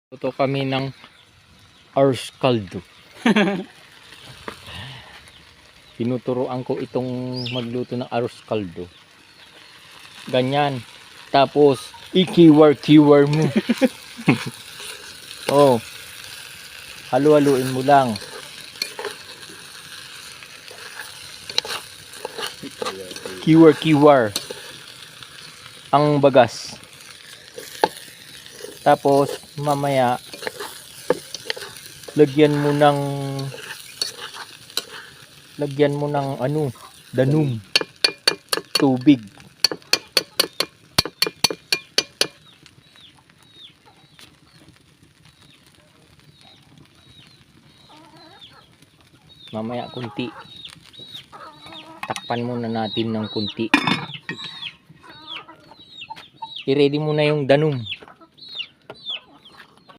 Luto kami ng arroz caldo. Tinuturoan ko itong magluto ng arroz caldo. Ganyan. Tapos, ikiwar-kiwar mo. Oh. Halu-haluin mo lang. Kiwar-kiwar ang bagas. Tapos mamaya lagyan mo ng danum, tubig. Mamaya kunti. Takpan muna natin ng kunti. I-ready mo na yung danum.